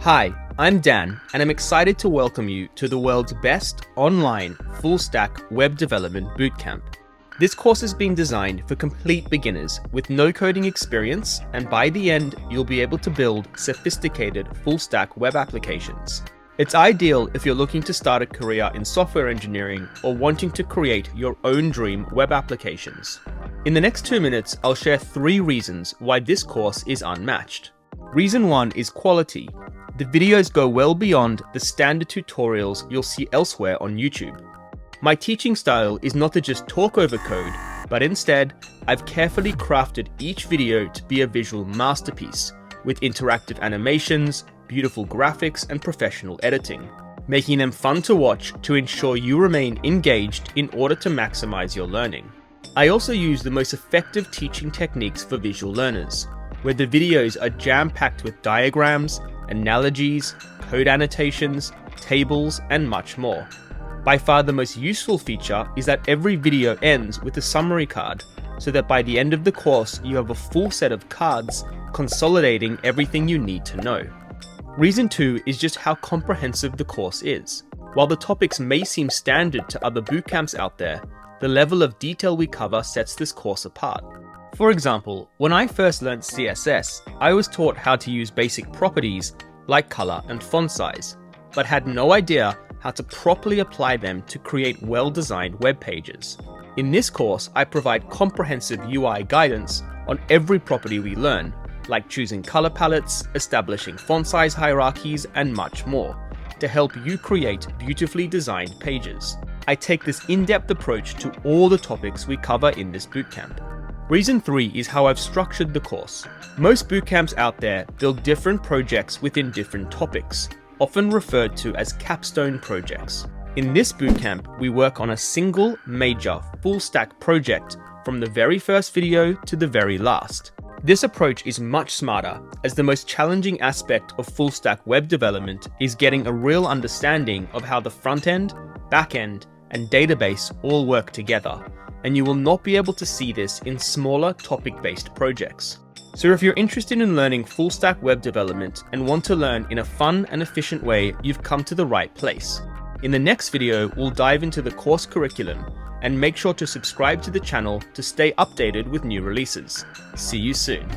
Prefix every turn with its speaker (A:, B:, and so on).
A: Hi, I'm Dan, and I'm excited to welcome you to the world's best online full-stack web development bootcamp. This course has been designed for complete beginners with no coding experience, and by the end, you'll be able to build sophisticated full-stack web applications. It's ideal if you're looking to start a career in software engineering or wanting to create your own dream web applications. In the next 2 minutes, I'll share 3 reasons why this course is unmatched. Reason 1 is quality. The videos go well beyond the standard tutorials you'll see elsewhere on YouTube. My teaching style is not to just talk over code, but instead, I've carefully crafted each video to be a visual masterpiece with interactive animations, beautiful graphics, and professional editing, making them fun to watch to ensure you remain engaged in order to maximize your learning. I also use the most effective teaching techniques for visual learners, where the videos are jam-packed with diagrams, analogies, code annotations, tables, and much more. By far the most useful feature is that every video ends with a summary card, so that by the end of the course you have a full set of cards consolidating everything you need to know. Reason 2 is just how comprehensive the course is. While the topics may seem standard to other bootcamps out there, the level of detail we cover sets this course apart. For example, when I first learned CSS, I was taught how to use basic properties like color and font size, but had no idea how to properly apply them to create well-designed web pages. In this course, I provide comprehensive UI guidance on every property we learn, like choosing color palettes, establishing font size hierarchies, and much more, to help you create beautifully designed pages. I take this in-depth approach to all the topics we cover in this bootcamp. Reason 3 is how I've structured the course. Most bootcamps out there build different projects within different topics, often referred to as capstone projects. In this bootcamp, we work on a single major full-stack project from the very first video to the very last. This approach is much smarter, as the most challenging aspect of full-stack web development is getting a real understanding of how the front-end, back-end, and database all work together, and you will not be able to see this in smaller topic-based projects. So if you're interested in learning full-stack web development and want to learn in a fun and efficient way, you've come to the right place. In the next video, we'll dive into the course curriculum, and make sure to subscribe to the channel to stay updated with new releases. See you soon.